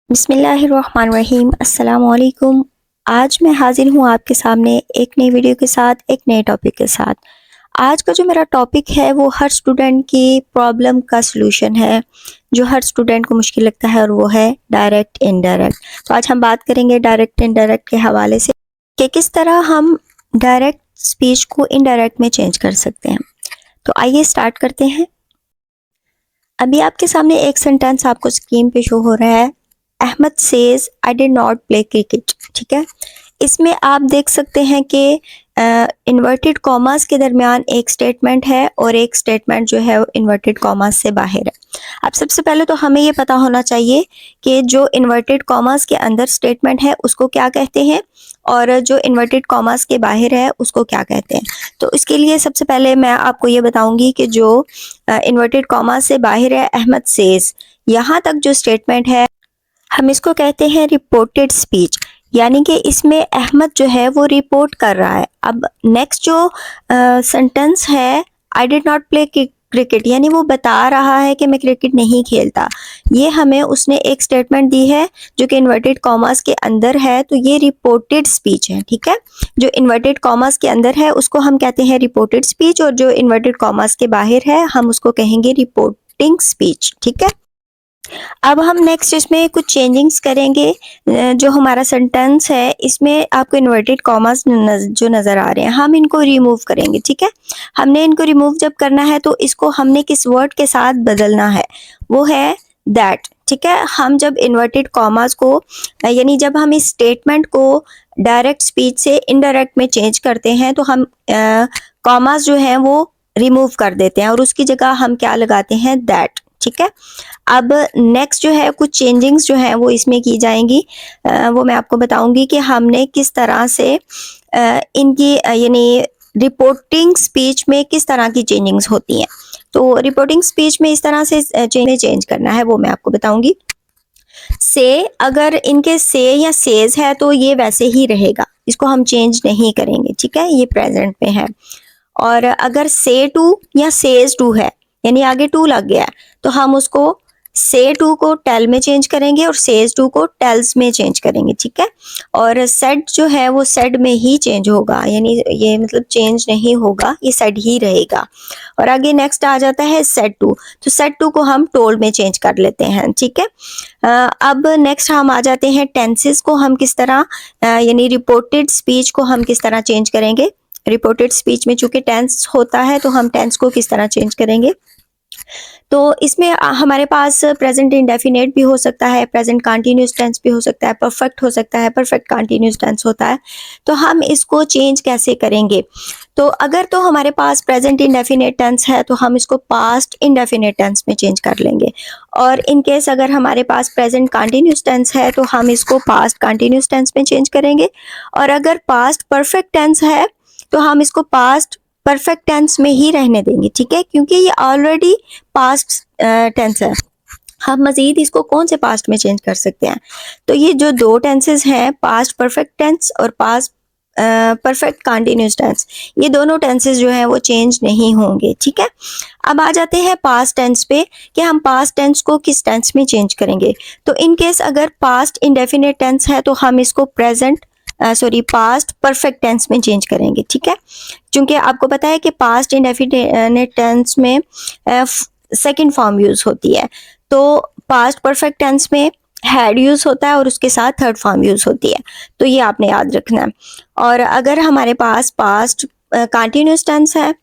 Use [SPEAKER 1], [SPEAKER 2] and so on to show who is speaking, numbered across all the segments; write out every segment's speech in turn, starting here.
[SPEAKER 1] बिस्मिल्लाहिर्रहमानिर्रहीम अस्सलामुअलैकुम। आज मैं हाजिर हूँ आपके सामने एक नई वीडियो के साथ, एक नए टॉपिक के साथ। आज का जो मेरा टॉपिक है वो हर स्टूडेंट की प्रॉब्लम का सलूशन है, जो हर स्टूडेंट को मुश्किल लगता है, और वो है डायरेक्ट इनडायरेक्ट। तो आज हम बात करेंगे डायरेक्ट इनडायरेक्ट के हवाले से कि किस तरह हम डायरेक्ट स्पीच को इनडायरेक्ट में चेंज कर सकते हैं। तो आइए स्टार्ट करते हैं। अभी आपके सामने एक सेंटेंस आपको स्क्रीन पे शो हो रहा है, Ahmed says I did not play cricket. ठीक है, इसमें आप देख सकते हैं कि इन्वर्टेड कॉमास के दरमियान एक स्टेटमेंट है और एक स्टेटमेंट जो है इन्वर्टेड कॉमास से बाहर है। अब सबसे पहले तो हमें ये पता होना चाहिए कि जो इन्वर्टेड कॉमास के अंदर स्टेटमेंट है उसको क्या कहते हैं और जो इन्वर्टेड कॉमास के बाहर है उसको क्या कहते हैं। तो इसके लिए सबसे पहले मैं आपको ये बताऊंगी कि जो इन्वर्टेड कॉमास से बाहर है, अहमद सेज, यहाँ तक जो स्टेटमेंट है हम इसको कहते हैं रिपोर्टेड स्पीच, यानी कि इसमें अहमद जो है वो रिपोर्ट कर रहा है। अब नेक्स्ट जो सेंटेंस है, आई डिड नॉट प्ले क्रिकेट, यानी वो बता रहा है कि मैं क्रिकेट नहीं खेलता। ये हमें उसने एक स्टेटमेंट दी है जो कि इन्वर्टेड कॉमास के अंदर है, तो ये रिपोर्टेड स्पीच है। ठीक है, जो इन्वर्टेड कॉमास के अंदर है उसको हम कहते हैं रिपोर्टेड स्पीच, और जो इन्वर्टेड कॉमास के बाहर है हम उसको कहेंगे रिपोर्टिंग स्पीच। ठीक है, अब हम नेक्स्ट इसमें कुछ चेंजिंग्स करेंगे। जो हमारा सेंटेंस है इसमें आपको इन्वर्टेड कॉमास जो नज़र आ रहे हैं हम इनको रिमूव करेंगे। ठीक है, हमने इनको रिमूव जब करना है तो इसको हमने किस वर्ड के साथ बदलना है, वो है दैट। ठीक है, हम जब इन्वर्टेड कॉमास को यानी जब हम इस स्टेटमेंट को डायरेक्ट स्पीच से इनडायरेक्ट में चेंज करते हैं तो हम कॉमास जो है वो रिमूव कर देते हैं और उसकी जगह हम क्या लगाते हैं, दैट। ठीक है, अब नेक्स्ट जो है कुछ चेंजिंग्स जो है वो इसमें की जाएंगी, वो मैं आपको बताऊंगी कि हमने किस तरह से इनकी यानी रिपोर्टिंग स्पीच में किस तरह की चेंजिंग्स होती हैं। तो रिपोर्टिंग स्पीच में इस तरह से चेंज करना है वो मैं आपको बताऊंगी। से, अगर इनके से या सेज है तो ये वैसे ही रहेगा, इसको हम चेंज नहीं करेंगे। ठीक है, ये प्रेजेंट में है। और अगर से टू या सेज टू है, यानी आगे टू लग गया है, तो हम उसको से टू को टेल में चेंज करेंगे और सेज टू को टेल्स में चेंज करेंगे। ठीक है, और सेड जो है वो सेड में ही चेंज होगा, यानी ये मतलब चेंज नहीं होगा, ये सेड ही रहेगा। और आगे नेक्स्ट आ जाता है सेड टू, तो सेड टू को हम टोल्ड में चेंज कर लेते हैं। ठीक है, अब नेक्स्ट हम आ जाते हैं टेंसेस को हम किस तरह यानी रिपोर्टेड स्पीच को हम किस तरह चेंज करेंगे। रिपोर्टेड स्पीच में चूंकि टेंस होता है तो हम टेंस को किस तरह चेंज करेंगे। तो इसमें हमारे पास प्रेजेंट इंडेफिनेट भी हो सकता है, प्रेजेंट कंटिन्यूस टेंस भी हो सकता है, परफेक्ट हो सकता है, परफेक्ट कंटिन्यूस टेंस होता है। तो हम इसको चेंज कैसे करेंगे, तो अगर तो हमारे पास प्रेजेंट इंडेफिनेट टेंस है तो हम इसको पास्ट इंडेफिनेट टेंस में चेंज कर लेंगे, और इन केस अगर हमारे पास प्रेजेंट कंटिन्यूस टेंस है तो हम इसको पास्ट कंटिन्यूस टेंस में चेंज करेंगे, और अगर पास्ट परफेक्ट टेंस है तो हम इसको पास्ट परफेक्ट टेंस में ही रहने देंगे। ठीक है, क्योंकि ये ऑलरेडी पास्ट टेंस है, हम मजीद इसको कौन से पास्ट में चेंज कर सकते हैं। तो ये जो दो टेंसेस हैं, पास्ट परफेक्ट टेंस और पास्ट परफेक्ट कंटिन्यूस टेंस, ये दोनों टेंसेस जो हैं वो चेंज नहीं होंगे। ठीक है, अब आ जाते हैं पास्ट टेंस पे कि हम पास्ट टेंस को किस टेंस में चेंज करेंगे। तो इन केस अगर पास्ट इंडेफिनेट टेंस है तो हम इसको प्रेजेंट पास्ट परफेक्ट टेंस में चेंज करेंगे। ठीक है, क्योंकि आपको पता है कि पास्ट इंडेफिनेट टेंस में सेकंड फॉर्म यूज होती है, तो पास्ट परफेक्ट टेंस में हैड यूज होता है और उसके साथ थर्ड फॉर्म यूज होती है, तो ये आपने याद रखना है। और अगर हमारे पास पास्ट कंटिन्यूस टेंस है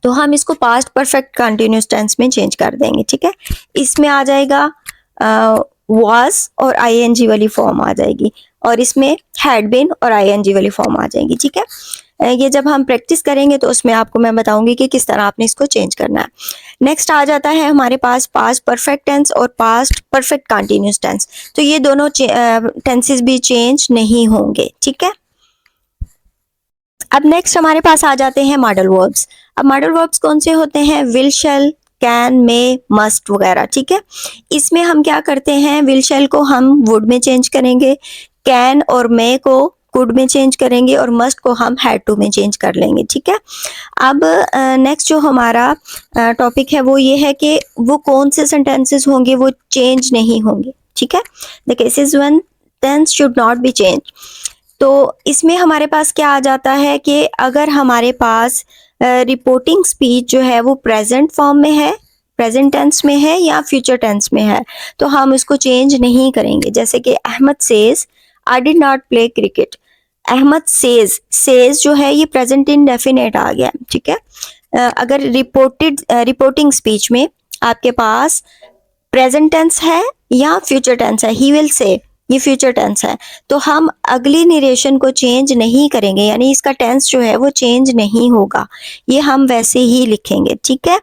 [SPEAKER 1] तो हम इसको पास्ट परफेक्ट कंटिन्यूस टेंस में चेंज कर देंगे। ठीक है, इसमें आ जाएगा was और ing वाली फॉर्म आ जाएगी, और इसमें had been और ing वाली फॉर्म आ जाएगी। ठीक है, ये जब हम प्रैक्टिस करेंगे तो उसमें आपको मैं बताऊंगी कि किस तरह आपने इसको चेंज करना है। नेक्स्ट आ जाता है हमारे पास पास्ट परफेक्ट टेंस और पास्ट परफेक्ट कंटिन्यूस टेंस, तो ये दोनों टेंसेस भी चेंज नहीं होंगे। ठीक है, अब नेक्स्ट हमारे पास आ जाते हैं मॉडल वर्ब्स। अब मॉडल वर्ब्स कौन से होते हैं, will, shall, can, may, must वगैरह। ठीक है, इसमें हम क्या करते हैं, विल शैल को हम वुड में चेंज करेंगे, कैन और मे को कुड में चेंज करेंगे, और मस्ट को हम हैड टू में चेंज कर लेंगे। ठीक है, अब नेक्स्ट जो हमारा टॉपिक है वो ये है कि वो कौन से सेंटेंसेस होंगे वो चेंज नहीं होंगे। ठीक है। The cases when tense should not be change. तो इसमें हमारे पास क्या आ जाता है कि अगर हमारे पास रिपोर्टिंग स्पीच जो है वो प्रेजेंट फॉर्म में है, प्रेजेंट टेंस में है या फ्यूचर टेंस में है, तो हम इसको चेंज नहीं करेंगे। जैसे कि Ahmed says I did not play cricket. Ahmed says जो है ये प्रेजेंट इंडेफिनिट आ गया, ठीक है। अगर रिपोर्टिंग स्पीच में आपके पास प्रेजेंट टेंस है या फ्यूचर टेंस है, ही विल से, ये फ्यूचर टेंस है, तो हम अगली नरेशन को चेंज नहीं करेंगे, यानी इसका टेंस जो है वो चेंज नहीं होगा, ये हम वैसे ही लिखेंगे, ठीक है।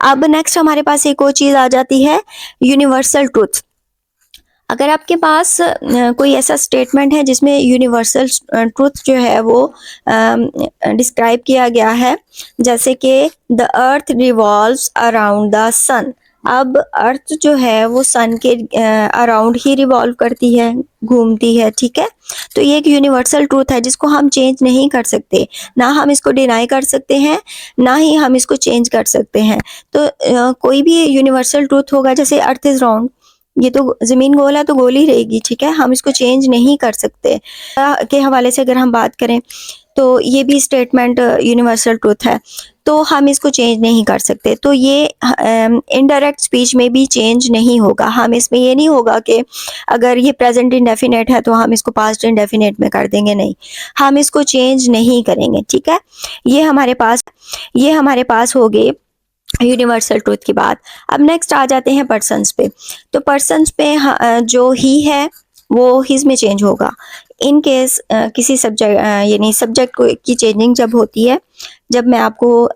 [SPEAKER 1] अब नेक्स्ट हमारे पास एक और चीज आ जाती है, यूनिवर्सल ट्रूथ। अगर आपके पास कोई ऐसा स्टेटमेंट है जिसमें यूनिवर्सल ट्रूथ जो है वो डिस्क्राइब किया गया है, जैसे कि the earth revolves around the sun. अब अर्थ जो है वो सन के अराउंड ही रिवॉल्व करती है, घूमती है, ठीक है। तो ये एक यूनिवर्सल ट्रूथ है जिसको हम चेंज नहीं कर सकते, ना हम इसको डिनाई कर सकते हैं, ना ही हम इसको चेंज कर सकते हैं। तो कोई भी यूनिवर्सल ट्रूथ होगा, जैसे अर्थ इज राउंड, ये तो जमीन गोल है तो गोल ही रहेगी, ठीक है, हम इसको चेंज नहीं कर सकते। के हवाले से अगर हम बात करें तो ये भी स्टेटमेंट यूनिवर्सल ट्रूथ है, तो हम इसको चेंज नहीं कर सकते। तो ये इनडायरेक्ट स्पीच में भी चेंज नहीं होगा। हम इसमें ये नहीं होगा कि अगर ये प्रेजेंट इंडेफिनेट है तो हम इसको पास्ट इंडेफिनेट में कर देंगे, नहीं, हम इसको चेंज नहीं करेंगे, ठीक है। ये हमारे पास हो गए यूनिवर्सल ट्रूथ की बात। अब नेक्स्ट आ जाते हैं पर्सन्स पे। तो पर्सन्स पे जो ही है वो हिज में चेंज होगा। इन केस किसी सब्जेक्ट यानी सब्जेक्ट की चेंजिंग जब होती है, जब मैं आपको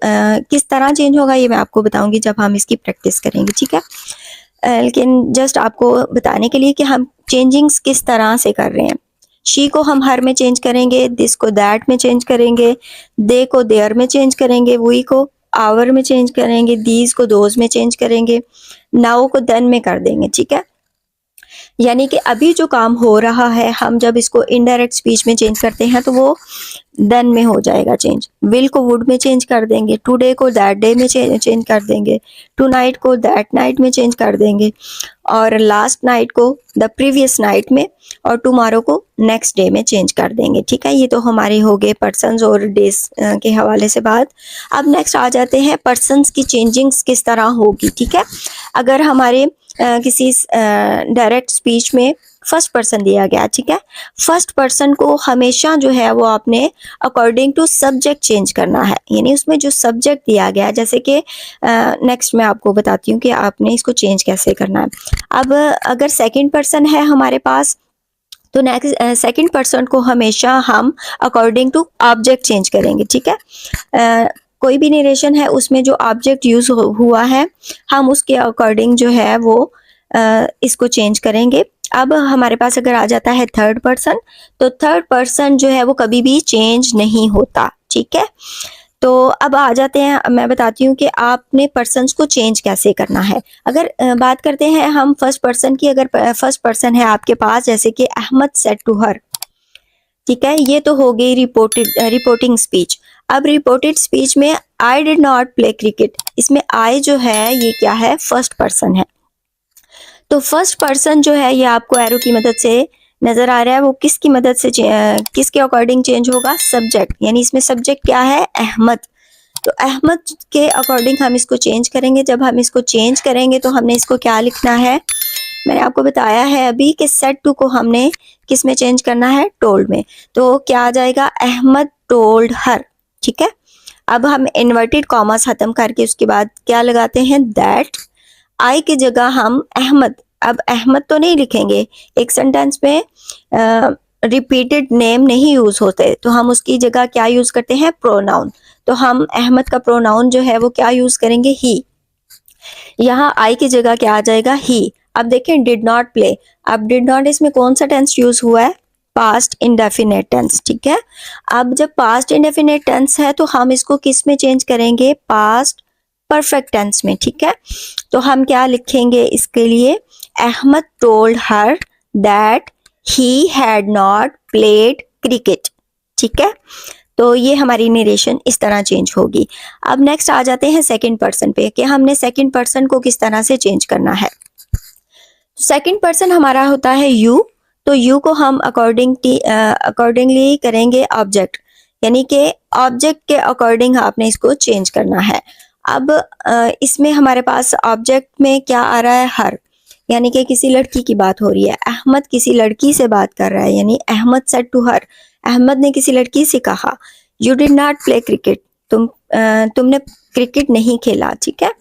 [SPEAKER 1] किस तरह चेंज होगा ये मैं आपको बताऊंगी जब हम इसकी प्रैक्टिस करेंगे, ठीक है। लेकिन जस्ट आपको बताने के लिए कि हम चेंजिंग्स किस तरह से कर रहे हैं। शी को हम हर में चेंज करेंगे, दिस को दैट में चेंज करेंगे, दे को देयर में चेंज करेंगे, वी को आवर में चेंज करेंगे, दीज को दोज में चेंज करेंगे, नाउ को देन में कर देंगे, ठीक है। यानी कि अभी जो काम हो रहा है हम जब इसको इनडायरेक्ट स्पीच में चेंज करते हैं तो वो देन में हो जाएगा चेंज। विल को वुड में चेंज कर देंगे, टुडे को दैट डे में चेंज कर देंगे, टू नाइट को दैट नाइट में चेंज कर देंगे, और लास्ट नाइट को द प्रीवियस नाइट में, और टुमारो को नेक्स्ट डे में चेंज कर देंगे, ठीक है। ये तो हमारे हो गए पर्सन्स और डेज के हवाले से बात। अब नेक्स्ट आ जाते हैं पर्सन्स की चेंजिंग्स किस तरह होगी, ठीक है। अगर हमारे किसी डायरेक्ट स्पीच में फर्स्ट पर्सन दिया गया, ठीक है, फर्स्ट पर्सन को हमेशा जो है वो आपने अकॉर्डिंग टू सब्जेक्ट चेंज करना है, यानी उसमें जो सब्जेक्ट दिया गया है। जैसे कि नेक्स्ट मैं आपको बताती हूँ कि आपने इसको चेंज कैसे करना है। अब अगर सेकंड पर्सन है हमारे पास, तो नेक्स्ट सेकंड पर्सन को हमेशा हम अकॉर्डिंग टू ऑब्जेक्ट चेंज करेंगे, ठीक है। कोई भी नरेशन है उसमें जो ऑब्जेक्ट यूज हुआ है हम उसके अकॉर्डिंग जो है वो इसको चेंज करेंगे। अब हमारे पास अगर आ जाता है थर्ड पर्सन, तो थर्ड पर्सन जो है वो कभी भी चेंज नहीं होता, ठीक है। तो अब आ जाते हैं, मैं बताती हूँ कि आपने पर्सन्स को चेंज कैसे करना है। अगर बात करते हैं हम फर्स्ट पर्सन की, अगर फर्स्ट पर्सन है आपके पास, जैसे कि अहमद सेड टू हर, ठीक है, ये तो हो गई रिपोर्टिंग स्पीच। अब रिपोर्टेड स्पीच में आई डिड नॉट प्ले क्रिकेट, इसमें आई जो है ये क्या है, फर्स्ट पर्सन है। तो फर्स्ट पर्सन जो है ये आपको एरो की मदद से नजर आ रहा है, वो किसकी मदद से किसके अकॉर्डिंग चेंज होगा, सब्जेक्ट, यानी इसमें सब्जेक्ट क्या है, अहमद। तो अहमद के अकॉर्डिंग हम इसको चेंज करेंगे। जब हम इसको चेंज करेंगे तो हमने इसको क्या लिखना है, मैंने आपको बताया है अभी कि सेड टू को हमने किस में चेंज करना है, टोल्ड में। तो क्या आ जाएगा, अहमद टोल्ड हर, ठीक है। अब हम इन्वर्टेड कॉमास खत्म करके उसके बाद क्या लगाते हैं, दैट। आई की जगह हम अहमद, अब अहमद तो नहीं लिखेंगे, एक सेंटेंस में रिपीटेड नेम नहीं यूज होते, तो हम उसकी जगह क्या यूज करते हैं, प्रोनाउन। तो हम अहमद का प्रोनाउन जो है वो क्या यूज करेंगे, ही। यहाँ आई की जगह क्या आ जाएगा, ही। अब देखें डिड नॉट प्ले, अब डिड नॉट इसमें कौन सा टेंस यूज हुआ है, पास्ट इंडेफिनेट टेंस, ठीक है। अब जब पास्ट इंडेफिनेट टेंस है तो हम इसको किस में चेंज करेंगे, पास्ट परफेक्ट टेंस में, ठीक है। तो हम क्या लिखेंगे इसके लिए, Ahmed told her that he had not played cricket, ठीक है। तो ये हमारी नरेशन इस तरह चेंज होगी। अब नेक्स्ट आ जाते हैं सेकंड पर्सन पे कि हमने सेकंड पर्सन को किस तरह से चेंज करना है। सेकंड पर्सन हमारा होता है यू, तो यू को हम अकॉर्डिंगली करेंगे ऑब्जेक्ट, यानी कि ऑब्जेक्ट के अकॉर्डिंग आपने इसको चेंज करना है। अब इसमें हमारे पास ऑब्जेक्ट में क्या आ रहा है, हर, यानी कि किसी लड़की की बात हो रही है। अहमद किसी लड़की से बात कर रहा है, यानी Ahmed said to her, Ahmed ने किसी लड़की से कहा, you did not play cricket, तुमने क्रिकेट नहीं खेला, ठीक है।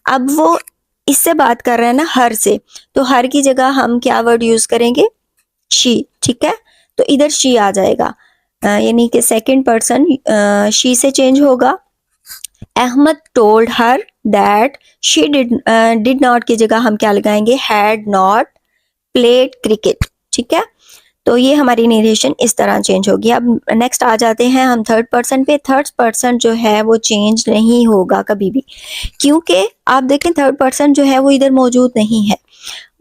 [SPEAKER 1] अब वो इससे बात कर रहे हैं ना, हर से, तो हर की जगह हम क्या वर्ड यूज करेंगे, शी, ठीक है। तो इधर शी आ जाएगा, यानी कि सेकंड पर्सन शी से चेंज होगा। Ahmed told her that she did not की जगह हम क्या लगाएंगे, हैड नॉट प्लेड क्रिकेट, ठीक है। तो ये हमारी नरेशन इस तरह चेंज होगी। अब नेक्स्ट आ जाते हैं हम थर्ड पर्सन पे। थर्ड पर्सन जो है वो चेंज नहीं होगा कभी भी, क्योंकि आप देखें थर्ड पर्सन जो है वो इधर मौजूद नहीं है।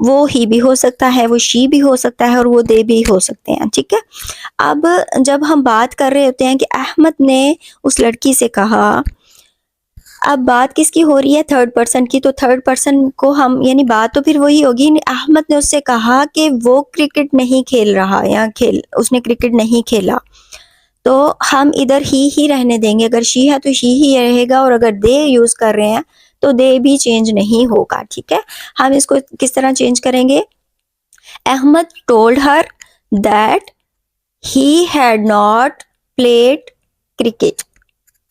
[SPEAKER 1] वो ही भी हो सकता है, वो शी भी हो सकता है, और वो दे भी हो सकते हैं, ठीक है। अब जब हम बात कर रहे होते हैं कि अहमद ने उस लड़की से कहा, अब बात किसकी हो रही है, थर्ड पर्सन की, तो थर्ड पर्सन को हम, यानी बात तो फिर वही होगी, अहमद ने उससे कहा कि वो क्रिकेट नहीं खेल रहा, या उसने क्रिकेट नहीं खेला, तो हम इधर ही रहने देंगे। अगर शी है तो ही रहेगा, और अगर दे यूज कर रहे हैं तो दे भी चेंज नहीं होगा, ठीक है। हम इसको किस तरह चेंज करेंगे, Ahmed told her that he had not played cricket,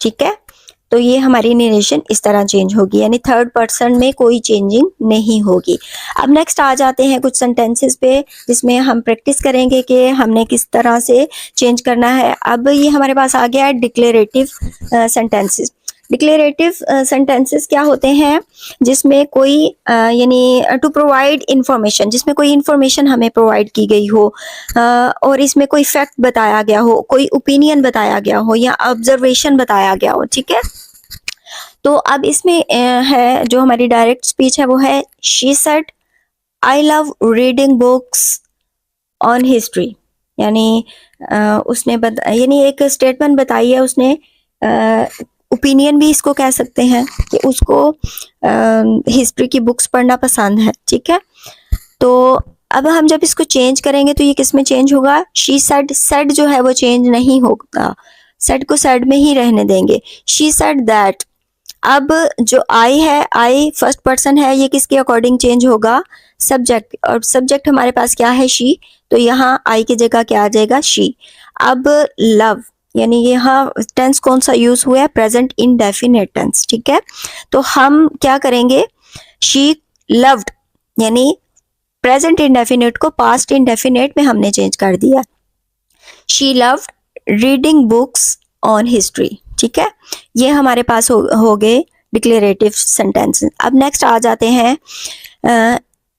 [SPEAKER 1] ठीक है। तो ये हमारी नरेशन इस तरह चेंज होगी, यानी थर्ड पर्सन में कोई चेंजिंग नहीं होगी। अब नेक्स्ट आ जाते हैं कुछ सेंटेंसेस पे, जिसमें हम प्रैक्टिस करेंगे कि हमने किस तरह से चेंज करना है। अब ये हमारे पास आ गया है डिक्लेरेटिव सेंटेंसेस। डिक्लेरेटिव सेंटेंसेस क्या होते हैं, जिसमें कोई यानी टू प्रोवाइड इंफॉर्मेशन, जिसमें कोई इंफॉर्मेशन हमें प्रोवाइड की गई हो, और इसमें कोई फैक्ट बताया गया हो, कोई ओपिनियन बताया गया हो, या ऑब्जर्वेशन बताया गया हो, ठीक है। तो अब इसमें है जो हमारी डायरेक्ट स्पीच है वो है, she said I love reading books on history, यानी उसने यानी एक स्टेटमेंट बताई है उसने, ओपिनियन भी इसको कह सकते हैं कि उसको हिस्ट्री की बुक्स पढ़ना पसंद है, ठीक है। तो अब हम जब इसको चेंज करेंगे तो ये किस में चेंज होगा, शी सेड, सेड जो है वो चेंज नहीं होगा, सेड को सेड में ही रहने देंगे। शी सेड दैट, अब जो आई है, आई फर्स्ट पर्सन है, ये किसके अकॉर्डिंग चेंज होगा, सब्जेक्ट, और सब्जेक्ट हमारे पास क्या है, शी, तो यहाँ आई की जगह क्या आ जाएगा, शी। अब लव, यानी यहाँ टेंस कौन सा यूज हुआ है, प्रेजेंट इंडेफिनिट टेंस, ठीक है। तो हम क्या करेंगे, शी लव्ड, यानी प्रेजेंट इंडेफिनिट को पास्ट इंडेफिनिट में हमने चेंज कर दिया। She loved reading books on history, ठीक है। ये हमारे पास हो गए डिक्लेरेटिव सेंटेंसेस। अब नेक्स्ट आ जाते हैं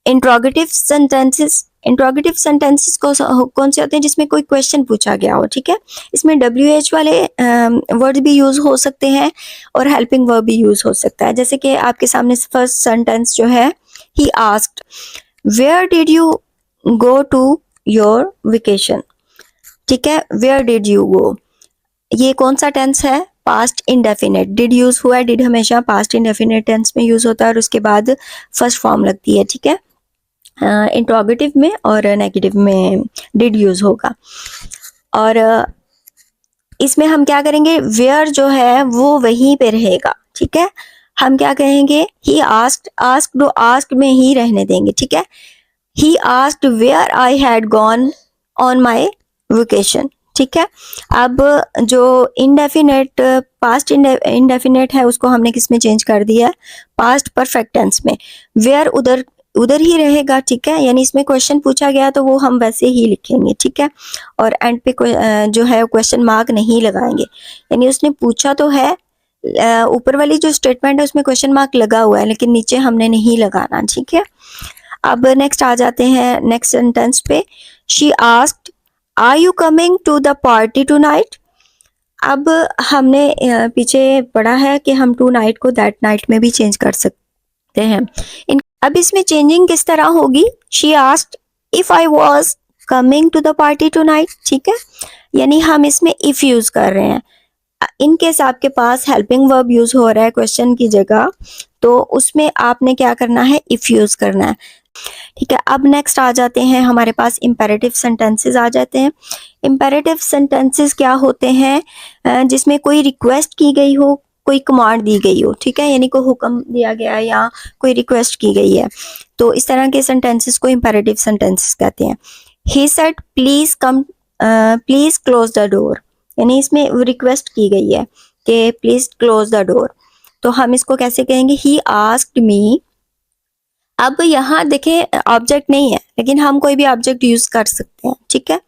[SPEAKER 1] इंट्रोगेटिव सेंटेंसेस। इंट्रोगेटिव सेंटेंसेस कौन से होते हैं, जिसमें कोई क्वेश्चन पूछा गया हो, ठीक है। इसमें WH वाले वर्ड भी यूज हो सकते हैं, और हेल्पिंग वर्ब भी यूज हो सकता है। जैसे कि आपके सामने फर्स्ट सेंटेंस जो है, he asked where did you go to your vacation, ठीक है। वेयर डिड यू गो, ये कौन सा टेंस है, पास्ट इंडेफिनिट। डिड यूज हुआ है, डिड हमेशा पास्ट इंडेफिनिट टेंस में यूज होता है, और उसके बाद फर्स्ट फॉर्म लगती है, ठीक है। इंट्रोगेटिव में और नेगेटिव में डिड यूज होगा। और इसमें हम क्या करेंगे, वेयर जो है वो वहीं पे रहेगा, ठीक है। हम क्या कहेंगे, ही आस्क्ड, आस्क्ड आस्क्ड में ही रहने देंगे, ठीक है। He asked where I had gone on my vacation, ठीक है। अब जो इंडेफिनेट, पास्ट इंडेफिनेट है, उसको हमने किस में चेंज कर दिया है, पास्ट परफेक्ट टेंस में। वेयर उधर ही रहेगा, ठीक है। यानी इसमें क्वेश्चन पूछा गया तो वो हम वैसे ही लिखेंगे, ठीक है। और एंड पे जो है क्वेश्चन मार्क नहीं लगाएंगे, यानी उसने पूछा तो है, ऊपर वाली जो स्टेटमेंट है उसमें क्वेश्चन मार्क लगा हुआ है, लेकिन नीचे हमने नहीं लगाना, ठीक है। अब नेक्स्ट आ जाते हैं नेक्स्ट सेंटेंस पे, she asked are you coming to the party tonight. अब हमने पीछे पढ़ा है कि हम टू नाइट को दैट नाइट में भी चेंज कर सकते हैं। अब इसमें चेंजिंग किस तरह होगी, she asked if I was coming to the party tonight, ठीक है। यानी हम इसमें इफ यूज कर रहे हैं। इन केस आपके पास हेल्पिंग वर्ब यूज हो रहा है क्वेश्चन की जगह, तो उसमें आपने क्या करना है, इफ यूज करना है। ठीक है, अब नेक्स्ट आ जाते हैं हमारे पास इम्पेरेटिव सेंटेंसेस आ जाते हैं। इम्पेरेटिव सेंटेंसेस क्या होते हैं, जिसमें कोई रिक्वेस्ट की गई हो, कोई कमांड दी गई हो, ठीक है, यानी कोई हुक्म दिया गया है या कोई रिक्वेस्ट की गई है, तो इस तरह के सेंटेंसेस को इम्पेरेटिव सेंटेंसेस कहते हैं। He said please come, please close the door, यानी इसमें रिक्वेस्ट की गई है कि प्लीज क्लोज द डोर, तो हम इसको कैसे कहेंगे, ही आस्क्ड मी। अब यहाँ देखें ऑब्जेक्ट नहीं है, लेकिन हम कोई भी ऑब्जेक्ट यूज कर सकते हैं, ठीक है,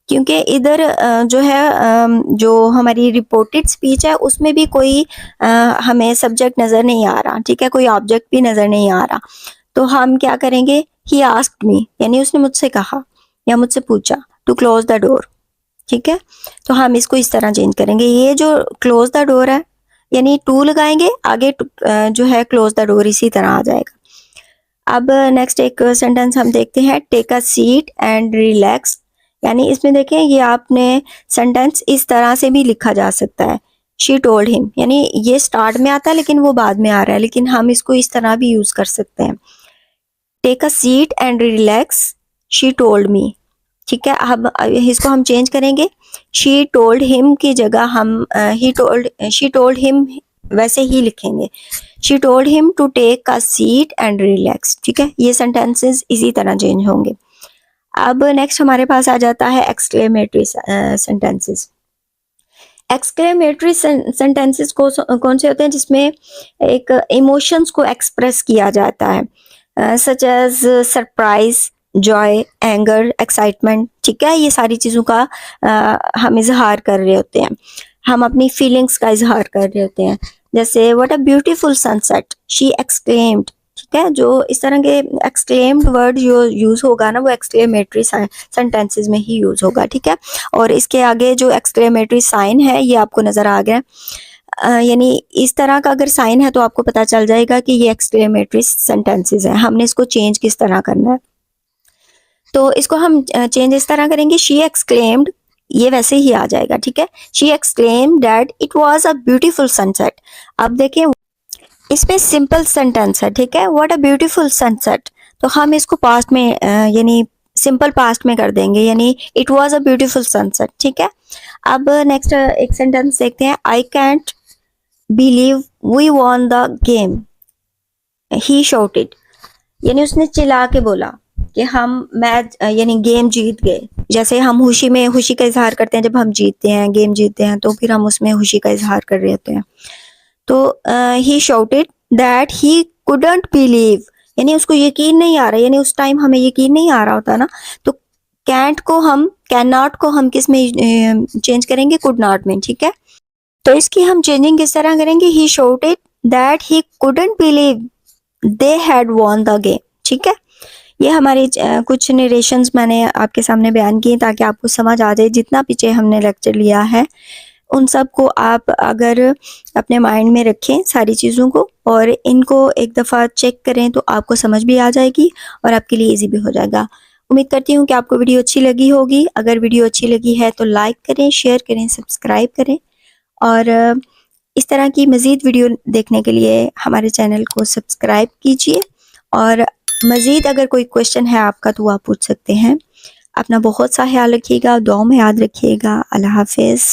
[SPEAKER 1] क्योंकि इधर जो है जो हमारी रिपोर्टेड स्पीच है उसमें भी कोई हमें सब्जेक्ट नज़र नहीं आ रहा, ठीक है, कोई ऑब्जेक्ट भी नज़र नहीं आ रहा, तो हम क्या करेंगे, ही आस्क्ड मी, यानी उसने मुझसे कहा या मुझसे पूछा टू क्लोज द डोर, ठीक है, तो हम इसको इस तरह चेंज करेंगे। ये जो क्लोज द डोर है, यानी टू लगाएंगे, आगे जो है क्लोज द डोर इसी तरह आ जाएगा। अब नेक्स्ट एक सेंटेंस हम देखते हैं, take a seat and relax, यानी इसमें देखें ये आपने सेंटेंस इस तरह से भी लिखा जा सकता है, शी टोल्ड हिम, यानी ये स्टार्ट में आता है लेकिन वो बाद में आ रहा है, लेकिन हम इसको इस तरह भी यूज कर सकते हैं, take a seat and relax she told me, ठीक है। अब इसको हम चेंज करेंगे, शी टोल्ड हिम की जगह हम शी टोल्ड हिम वैसे ही लिखेंगे, she told him to take a seat and relax, ठीक है, ये सेंटेंसेस इसी तरह चेंज होंगे। अब नेक्स्ट हमारे पास आ जाता है एक्सक्लेमेटरी सेंटेंसेस। एक्सक्लेमेटरी सेंटेंसेस को कौन से होते हैं, जिसमें एक इमोशंस को एक्सप्रेस किया जाता है, such as surprise, joy, anger, excitement, ठीक है, ये सारी चीज़ों का हम इजहार कर रहे होते हैं, हम अपनी फीलिंग्स का इजहार कर रहे होते हैं, जैसे what a beautiful sunset she exclaimed, ठीक है, जो इस तरह के एक्सक्लेम्ड वर्ड जो यूज होगा ना वो एक्सक्लेमेटरी सेंटेंसेस में ही यूज होगा, ठीक है, और इसके आगे जो एक्सक्लेमेटरी साइन है ये आपको नजर आ गया, यानी इस तरह का अगर साइन है तो आपको पता चल जाएगा कि ये एक्सक्लेमेटरी सेंटेंसेस हैं। हमने इसको चेंज किस तरह करना है, तो इसको हम चेंज इस तरह करेंगे, शी एक्सक्लेम्ड, ये वैसे ही आ जाएगा, ठीक है, she exclaimed that it was a beautiful sunset. अब देखें इसमें सिंपल सेंटेंस है, ठीक है, व्हाट अ ब्यूटीफुल सनसेट, तो हम इसको पास्ट में यानी सिंपल पास्ट में कर देंगे, यानी it was a beautiful sunset, ठीक है। अब नेक्स्ट एक सेंटेंस देखते हैं, I can't believe we won the game, he shouted, यानी उसने चिल्ला के बोला कि हम मैच यानी गेम जीत गए, जैसे हम खुशी का इजहार करते हैं जब हम जीतते हैं, गेम जीतते हैं, तो फिर हम उसमें खुशी का इजहार कर रहे होते हैं, तो ही shouted that he couldn't believe, यानी उसको यकीन नहीं आ रहा, यानी उस टाइम हमें यकीन नहीं आ रहा होता ना, तो कैंट को हम कैन नॉट को हम किस में चेंज करेंगे, कुड नॉट में, ठीक है, तो इसकी हम चेंजिंग किस तरह करेंगे, he shouted that he couldn't believe they had won the game, ठीक है। ये हमारी कुछ नरेशंस मैंने आपके सामने बयान किए ताकि आपको समझ आ जाए, जितना पीछे हमने लेक्चर लिया है उन सब को आप अगर अपने माइंड में रखें सारी चीज़ों को, और इनको एक दफ़ा चेक करें तो आपको समझ भी आ जाएगी और आपके लिए इजी भी हो जाएगा। उम्मीद करती हूँ कि आपको वीडियो अच्छी लगी होगी। अगर वीडियो अच्छी लगी है तो लाइक करें, शेयर करें, सब्सक्राइब करें, और इस तरह की मज़ीद वीडियो देखने के लिए हमारे चैनल को सब्सक्राइब कीजिए, और मज़ीद अगर कोई क्वेश्चन है आपका तो आप पूछ सकते हैं। अपना बहुत सा ख्याल रखिएगा, दुआ में याद रखिएगा। अल्लाह हाफिज़।